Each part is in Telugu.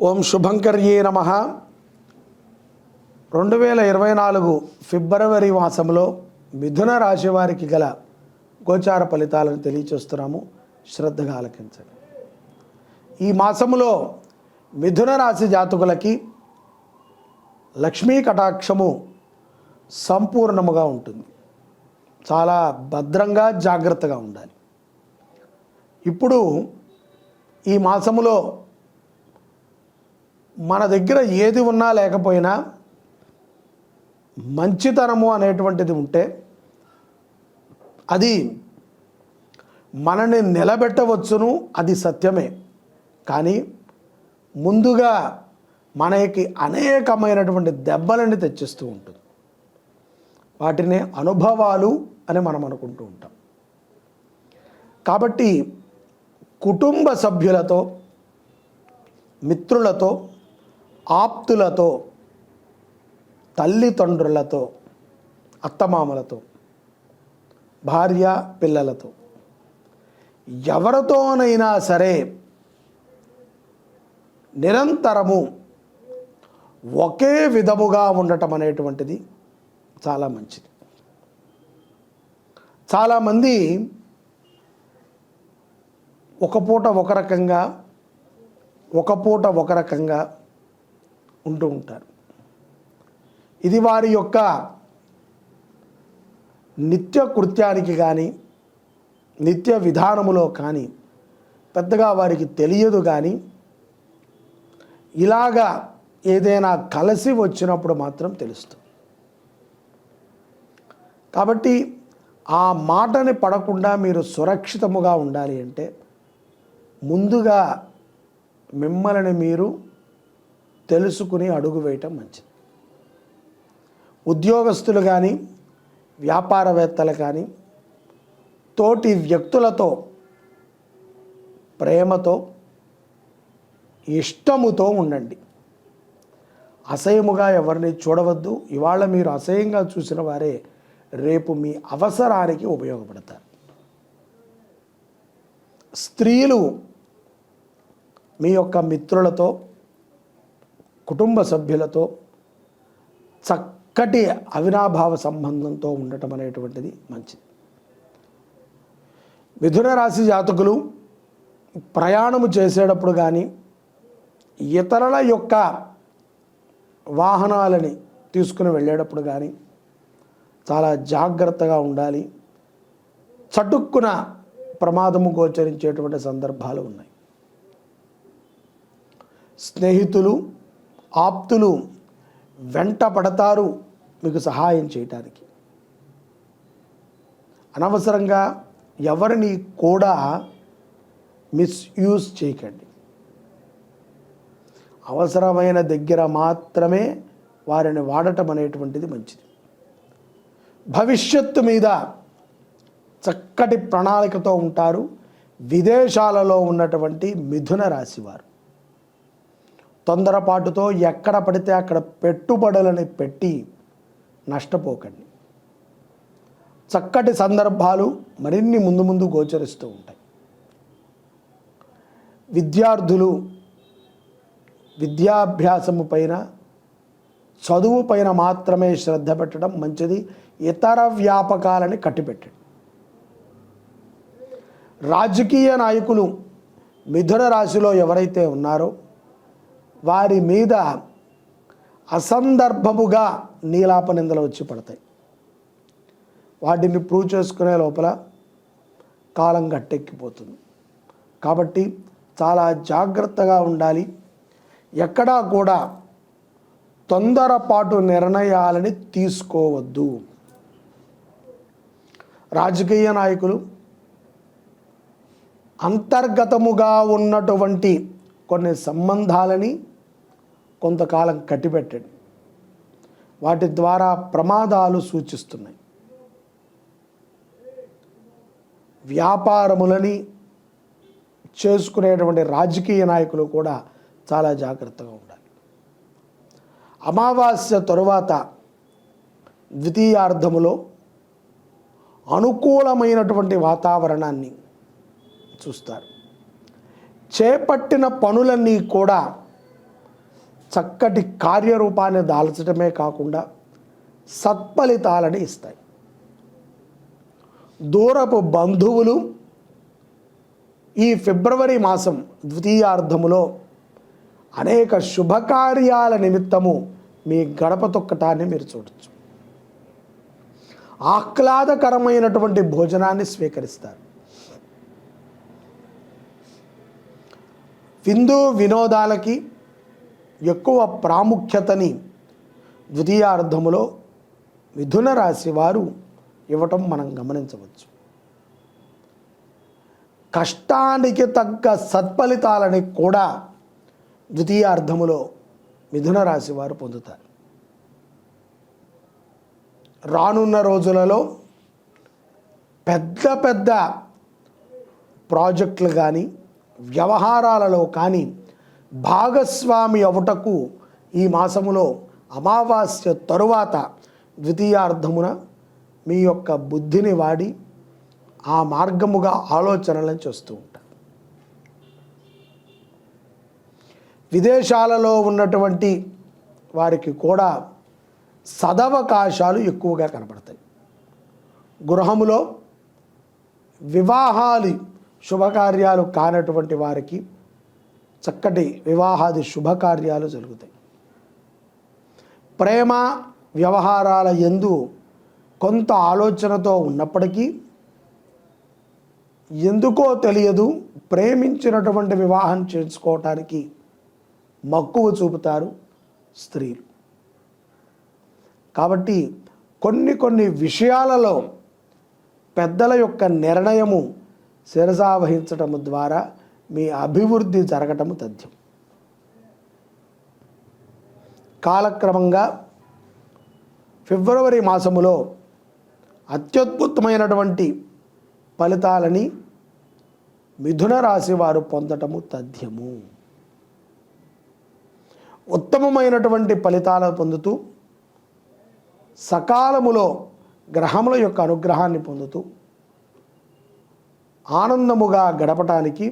ఓం శుభంకర్యే నమః. 2024 ఫిబ్రవరి మాసంలో మిథున రాశి వారికి గల గోచార ఫలితాలను తెలియచేస్తున్నాము. శ్రద్ధగా ఆలకించండి. ఈ మాసములో మిథున రాశి జాతకులకి లక్ష్మీ కటాక్షము సంపూర్ణముగా ఉంటుంది. చాలా భద్రంగా జాగ్రత్తగా ఉండాలి. ఇప్పుడు ఈ మాసములో మన దగ్గర ఏది ఉన్నా లేకపోయినా మంచితనము అనేటువంటిది ఉంటే అది మనని నిలబెట్టవచ్చును, అది సత్యమే. కానీ ముందుగా మనకి అనేకమైనటువంటి దెబ్బలని తెచ్చిస్తూ ఉంటుంది. వాటినే అనుభవాలు అని మనం అనుకుంటూ ఉంటాం. కాబట్టి కుటుంబ సభ్యులతో, మిత్రులతో, ఆప్తులతో, తల్లిదండ్రులతో, అత్తమామలతో, భార్య పిల్లలతో, ఎవరితోనైనా సరే నిరంతరము ఒకే విధముగా ఉండటం అనేటువంటిది చాలా మంచిది. చాలామంది ఒక పూట ఒక రకంగా, ఒక పూట ఒక రకంగా ఉంటూ ఉంటారు. ఇది వారి యొక్క నిత్య కృత్యానికి కానీ, నిత్య విధానములో కానీ పెద్దగా వారికి తెలియదు. కానీ ఇలాగా ఏదైనా కలిసి వచ్చినప్పుడు మాత్రం తెలుస్తుంది. కాబట్టి ఆ మాటని పడకుండా మీరు సురక్షితముగా ఉండాలి అంటే ముందుగా మిమ్మల్ని మీరు తెలుసుకుని అడుగు వేయటం మంచిది. ఉద్యోగస్తులు కానీ, వ్యాపారవేత్తలు కానీ తోటి వ్యక్తులతో ప్రేమతో, ఇష్టముతో ఉండండి. అసహ్యముగా ఎవరిని చూడవద్దు. ఇవాళ మీరు అసహ్యంగా చూసిన వారే రేపు మీ అవసరానికి ఉపయోగపడతారు. స్త్రీలు మీ యొక్క మిత్రులతో, కుటుంబ సభ్యులతో చక్కటి అవినాభావ సంబంధంతో ఉండటం అనేటువంటిది మంచిది. మిథున రాశి జాతకులు ప్రయాణము చేసేటప్పుడు కానీ, ఇతరుల యొక్క వాహనాలని తీసుకుని వెళ్ళేటప్పుడు కానీ చాలా జాగ్రత్తగా ఉండాలి. చటుక్కున ప్రమాదము గోచరించేటువంటి సందర్భాలు ఉన్నాయి. స్నేహితులు, ఆప్తులు వెంట పడతారు మీకు సహాయం చేయటానికి. అనవసరంగా ఎవరిని కూడా మిస్యూజ్ చేయకండి. అవసరమైన దగ్గర మాత్రమే వారిని వాడటం అనేటువంటిది మంచిది. భవిష్యత్తు మీద చక్కటి ప్రణాళికతో ఉంటారు. విదేశాలలో ఉన్నటువంటి మిథున రాశి వారు తొందరపాటుతో ఎక్కడ పడితే అక్కడ పెట్టుబడులని పెట్టి నష్టపోకండి. చక్కటి సందర్భాలు మరిన్ని ముందు ముందు గోచరిస్తూ ఉంటాయి. విద్యార్థులు విద్యాభ్యాసము పైన, చదువు పైన మాత్రమే శ్రద్ధ పెట్టడం మంచిది. ఇతర వ్యాపకాలని కట్టిపెట్టండి. రాజకీయ నాయకులు మిథున రాశిలో ఎవరైతే ఉన్నారో వారి మీద అసందర్భముగా నీలాపనిందలు వచ్చి పడతాయి. వాటిని ప్రూవ్ చేసుకునే లోపల కాలం గట్టెక్కిపోతుంది. కాబట్టి చాలా జాగ్రత్తగా ఉండాలి. ఎక్కడా కూడా తొందరపాటు నిర్ణయాలని తీసుకోవద్దు. రాజకీయ నాయకులు అంతర్గతముగా ఉన్నటువంటి కొన్ని సంబంధాలని కొంతకాలం కట్టిపెట్టండి. వాటి ద్వారా ప్రమాదాలు సూచిస్తున్నాయి. వ్యాపారములని చేసుకునేటువంటి రాజకీయ నాయకులు కూడా చాలా జాగ్రత్తగా ఉండాలి. అమావాస్య తరువాత ద్వితీయార్థములో అనుకూలమైనటువంటి వాతావరణాన్ని చూస్తారు. చేపట్టిన పనులన్నీ కూడా చక్కటి కార్యరూపాన్ని దాల్చడమే కాకుండా సత్ఫలితాలని ఇస్తాయి. దూరపు బంధువులు ఈ ఫిబ్రవరి మాసం ద్వితీయార్థములో అనేక శుభకార్యాల నిమిత్తము మీ గడప తొక్కటాన్ని మీరు చూడొచ్చు. ఆహ్లాదకరమైనటువంటి భోజనాన్ని స్వీకరిస్తారు. విందు వినోదాలకి ఎక్కువ ప్రాముఖ్యతని ద్వితీయార్థములో మిథున రాశి వారు ఇవ్వటం మనం గమనించవచ్చు. కష్టానికి తగ్గ సత్ఫలితాలని కూడా ద్వితీయార్థములో మిథున రాశి వారు పొందుతారు. రానున్న రోజులలో పెద్ద పెద్ద ప్రాజెక్టులు కానీ వ్యవహారాలలో కానీ భాగస్వామి అవుటకు ఈ మాసములో అమావాస్య తరువాత ద్వితీయార్థమున మీ యొక్క బుద్ధిని వాడి ఆ మార్గముగా ఆలోచనలను చేస్తూ ఉంటారు. విదేశాలలో ఉన్నటువంటి వారికి కూడా సదవకాశాలు ఎక్కువగా కనపడతాయి. గృహములో వివాహాలు శుభకార్యాలు కానటువంటి వారికి చక్కటి వివాహాది శుభకార్యాలు జరుగుతాయి. ప్రేమ వ్యవహారాల యందు కొంత ఆలోచనతో ఉన్నప్పటికీ ఎందుకో తెలియదు ప్రేమించినటువంటి వివాహం చేసుకోవటానికి మక్కువ చూపుతారు స్త్రీలు. కాబట్టి కొన్ని విషయాలలో పెద్దల యొక్క నిర్ణయము శిరసావహించటం ద్వారా మీ అభివృద్ధి జరగటము తథ్యం. కాలక్రమంగా ఫిబ్రవరి మాసములో అత్యద్భుతమైనటువంటి ఫలితాలని మిథున రాశి వారు పొందటము తథ్యము. ఉత్తమమైనటువంటి ఫలితాలు పొందుతూ సకాలములో గ్రహముల యొక్క అనుగ్రహాన్ని పొందుతూ ఆనందముగా గడపటానికి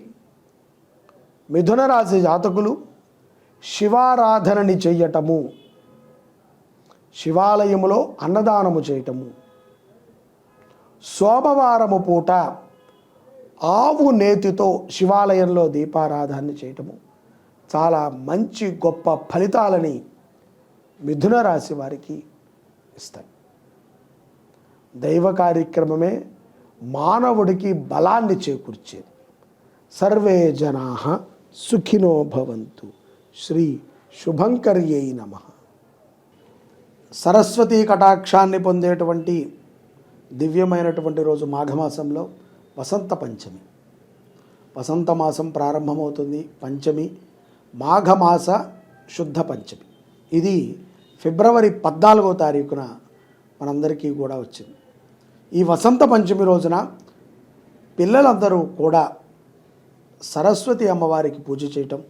మిథున రాశి జాతకులు శివారాధనని చెయ్యటము, శివాలయములో అన్నదానము చేయటము, సోమవారము పూట ఆవు నేతితో శివాలయంలో దీపారాధన చేయటము చాలా మంచి గొప్ప ఫలితాలని మిథున రాశి వారికి ఇస్తాయి. దైవ కార్యక్రమమే మానవుడికి బలాన్ని చేకూర్చేది. సర్వే జనాః సుఖినో భవంతు. శ్రీ శుభంకర్యై నమః. సరస్వతీ కటాక్షాన్ని పొందేటువంటి దివ్యమైనటువంటి రోజు మాఘమాసంలో వసంత పంచమి. వసంత మాసం ప్రారంభమవుతుంది. పంచమి మాఘమాస శుద్ధ పంచమి. ఇది ఫిబ్రవరి 14వ తారీఖున మనందరికీ కూడా వచ్చింది. ఈ వసంత పంచమి రోజున పిల్లలందరూ కూడా సరస్వతి అమ్మవారికి పూజ చేయటం,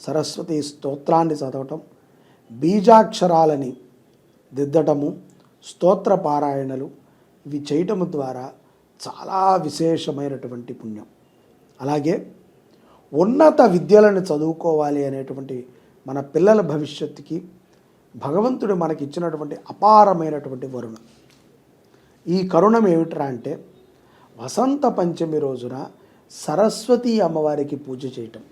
సరస్వతి స్తోత్రాన్ని చదవటం, బీజాక్షరాలని దిద్దటము, స్తోత్ర పారాయణలు ఇవి చేయటము ద్వారా చాలా విశేషమైనటువంటి పుణ్యం. అలాగే ఉన్నత విద్యలను చదువుకోవాలి అనేటువంటి మన పిల్లల భవిష్యత్తుకి భగవంతుడు మనకి ఇచ్చినటువంటి అపారమైనటువంటి వరుణం. ఈ కరుణం ఏమిట్రా అంటే వసంత పంచమి రోజున సరస్వతి అమ్మవారికి పూజ చేయటం,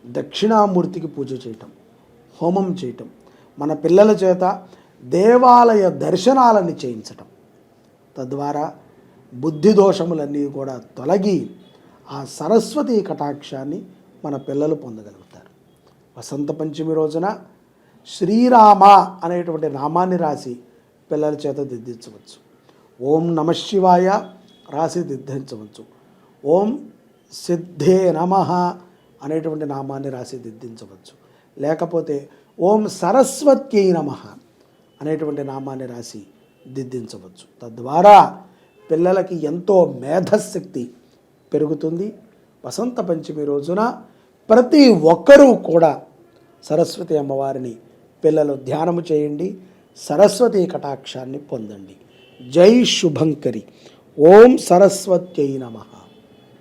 దక్షిణామూర్తికి పూజ చేయటం, హోమం చేయటం, మన పిల్లల చేత దేవాలయ దర్శనాలని చేయించటం, తద్వారా బుద్ధి దోషములన్నీ కూడా తొలగి ఆ సరస్వతి కటాక్షాన్ని మన పిల్లలు పొందగలుగుతారు. వసంత పంచమి రోజున శ్రీరామ అనేటువంటి నామాన్ని రాసి పిల్లల చేత దిద్దించవచ్చు. ఓం నమః శివాయ రాసి దిద్దించవచ్చు. ఓం సిద్ధే నమః అనేటువంటి నామాన్ని రాసి దిద్దించవచ్చు. లేకపోతే ఓం సరస్వత్యై నమః అనేటువంటి నామాన్ని రాసి దిద్దించవచ్చు. తద్వారా పిల్లలకి ఎంతో మేధశక్తి పెరుగుతుంది. వసంత పంచమి రోజున ప్రతి ఒక్కరూ కూడా సరస్వతి అమ్మవారిని పిల్లలు ధ్యానము చేయండి, సరస్వతి కటాక్షాన్ని పొందండి. జై శుభంకరి. ఓం సరస్వత్యై నమః.